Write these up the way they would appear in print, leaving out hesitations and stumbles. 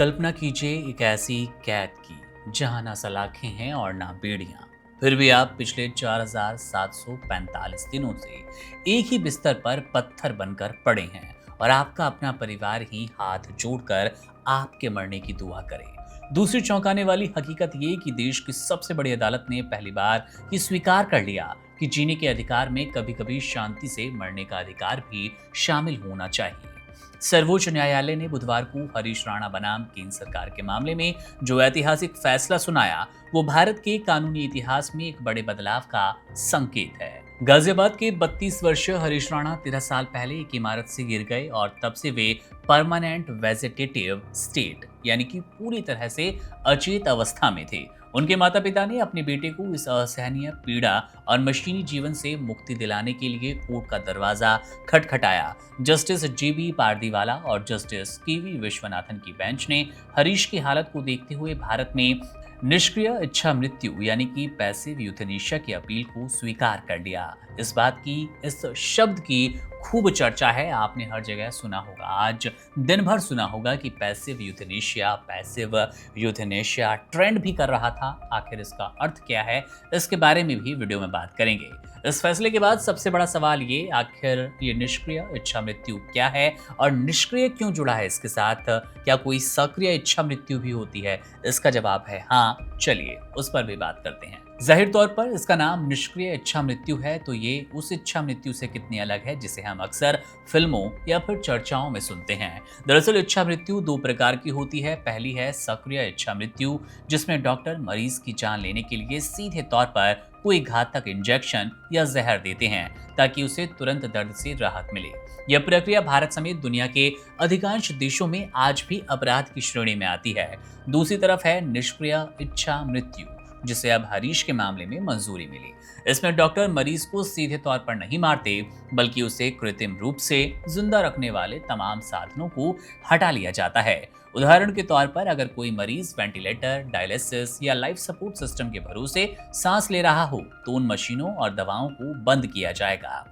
कल्पना कीजिए एक ऐसी कैद की जहां ना सलाखें हैं और ना बेड़ियां। फिर भी आप पिछले 4745 दिनों से एक ही बिस्तर पर पत्थर बनकर पड़े हैं और आपका अपना परिवार ही हाथ जोड़कर आपके मरने की दुआ करे। दूसरी चौंकाने वाली हकीकत ये कि देश की सबसे बड़ी अदालत ने पहली बार ये स्वीकार कर लिया कि जीने के अधिकार में कभी कभी शांति से मरने का अधिकार भी शामिल होना चाहिए। सर्वोच्च न्यायालय ने बुधवार को हरीश राणा बनाम केंद्र सरकार के मामले में जो ऐतिहासिक फैसला सुनाया, वो भारत के कानूनी इतिहास में एक बड़े बदलाव का संकेत है। गाजियाबाद के 32 वर्षीय हरीश राणा 13 साल पहले एक इमारत से गिर गए और तब से वे परमानेंट वेजिटेटिव स्टेट यानी कि पूरी तरह से अचेत अवस्था में थे। उनके माता पिता ने अपने बेटे को इस असहनीय पीड़ा और मशीनी जीवन से मुक्ति दिलाने के लिए कोर्ट का दरवाजा खटखटाया। जस्टिस जीबी पारदीवाला और जस्टिस केवी विश्वनाथन की बेंच ने हरीश की हालत को देखते हुए भारत में निष्क्रिय इच्छा मृत्यु यानी कि पैसिव यूथेनेशिया की अपील को स्वीकार कर लिया। इस शब्द की खूब चर्चा है, आपने हर जगह सुना होगा, आज दिन भर सुना होगा कि पैसिव यूथेनेशिया ट्रेंड भी कर रहा था। आखिर इसका अर्थ क्या है, इसके बारे में भी वीडियो में बात करेंगे। इस फैसले के बाद सबसे बड़ा सवाल ये, आखिर ये निष्क्रिय इच्छा मृत्यु क्या है और निष्क्रिय क्यों जुड़ा है इसके साथ? क्या कोई सक्रिय इच्छा मृत्यु भी होती है? इसका जवाब है हाँ। चलिए उस पर भी बात करते हैं। जाहिर तौर पर इसका नाम निष्क्रिय इच्छा मृत्यु है, तो ये उस इच्छा मृत्यु से कितनी अलग है जिसे हम अक्सर फिल्मों या फिर चर्चाओं में सुनते हैं। दरअसल इच्छा मृत्यु दो प्रकार की होती है। पहली है सक्रिय इच्छा मृत्यु, जिसमें डॉक्टर मरीज की जान लेने के लिए सीधे तौर पर कोई घातक इंजेक्शन या जहर देते हैं ताकि उसे तुरंत दर्द से राहत मिले। यह प्रक्रिया भारत समेत दुनिया के अधिकांश देशों में आज भी अपराध की श्रेणी में आती है। दूसरी तरफ है निष्क्रिय इच्छा मृत्यु, जिसे अब हरीश के मामले में मंजूरी मिली। इसमें डॉक्टर मरीज को सीधे तौर पर नहीं मारते, बल्कि उसे कृत्रिम रूप से जिंदा रखने वाले तमाम साधनों को हटा लिया जाता है। उदाहरण के तौर पर अगर कोई मरीज वेंटिलेटर, डायलिसिस या लाइफ सपोर्ट सिस्टम के भरोसे सांस ले रहा हो, तो उन मशीनों और दवाओं को बंद किया जाएगा।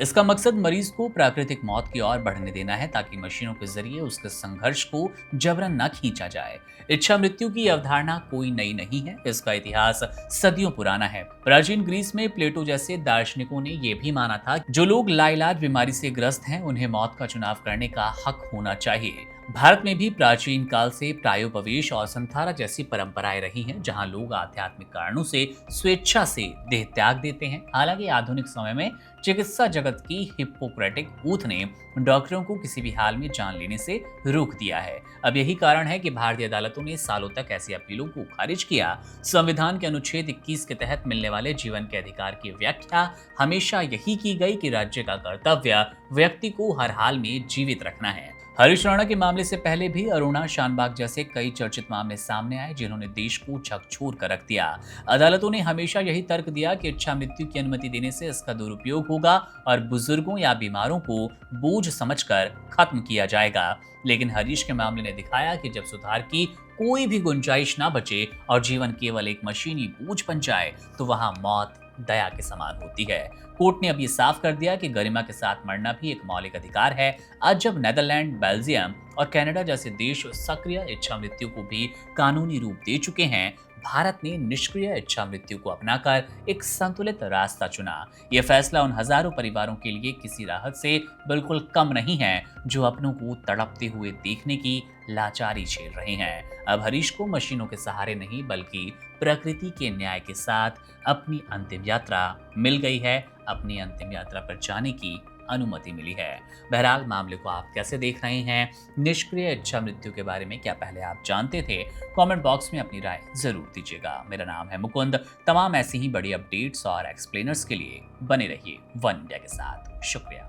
इसका मकसद मरीज को प्राकृतिक मौत की ओर बढ़ने देना है, ताकि मशीनों के जरिए उसके संघर्ष को जबरन न खींचा जाए। इच्छा मृत्यु की अवधारणा कोई नई नहीं है, इसका इतिहास सदियों पुराना है। प्राचीन ग्रीस में प्लेटो जैसे दार्शनिकों ने यह भी माना था जो लोग लाइलाज बीमारी से ग्रस्त हैं, उन्हें मौत का चुनाव करने का हक होना चाहिए। भारत में भी प्राचीन काल से प्रायोपवेश और संथारा जैसी परंपराएं रही हैं, जहां लोग आध्यात्मिक कारणों से स्वेच्छा से देह त्याग देते हैं। हालांकि आधुनिक समय में चिकित्सा जगत की हिप्पोक्रेटिक ओथ ने डॉक्टरों को किसी भी हाल में जान लेने से रोक दिया है। अब यही कारण है कि भारतीय अदालतों ने सालों तक ऐसी अपीलों को खारिज किया। संविधान के अनुच्छेद 21 के तहत मिलने वाले जीवन के अधिकार की व्याख्या हमेशा यही की गई कि राज्य का कर्तव्य व्यक्ति को हर हाल में जीवित रखना है। हरीश राणा के मामले से पहले भी अरुणा शानबाग जैसे कई चर्चित मामले सामने आए, जिन्होंने देश को झकझोर कर रख दिया। अदालतों ने हमेशा यही तर्क दिया कि इच्छा मृत्यु की अनुमति देने से इसका दुरुपयोग होगा और बुजुर्गों या बीमारों को बोझ समझकर खत्म किया जाएगा। लेकिन हरीश के मामले ने दिखाया कि जब सुधार की कोई भी गुंजाइश ना बचे और जीवन केवल एक मशीनी बोझ बन जाए, तो वहां मौत दया के समान होती है। कोर्ट ने अब ये साफ कर दिया कि गरिमा के साथ मरना भी एक मौलिक अधिकार है। आज जब नेदरलैंड, बेल्जियम और कनाडा जैसे देश सक्रिय इच्छा मृत्यु को भी कानूनी रूप दे चुके हैं, भारत ने निष्क्रिय इच्छा मृत्यु को अपनाकर एक संतुलित रास्ता चुना। यह फैसला उन हजारों परिवारों के लिए किसी राहत से बिल्कुल कम नहीं है, जो अपनों को तड़पते हुए देखने की लाचारी झेल रहे हैं। अब हरीश को मशीनों के सहारे नहीं, बल्कि प्रकृति के न्याय के साथ अपनी अंतिम यात्रा मिल गई है। अपनी अंतिम यात्रा पर जाने की अनुमति मिली है। बहरहाल मामले को आप कैसे देख रहे हैं? निष्क्रिय इच्छा मृत्यु के बारे में क्या पहले आप जानते थे? कमेंट बॉक्स में अपनी राय जरूर दीजिएगा। मेरा नाम है मुकुंद। तमाम ऐसी ही बड़ी अपडेट्स और एक्सप्लेनर्स के लिए बने रहिए वन इंडिया के साथ। शुक्रिया।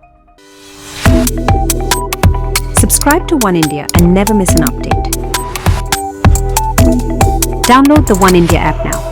Subscribe to One India and never miss an update. Download the One India app now.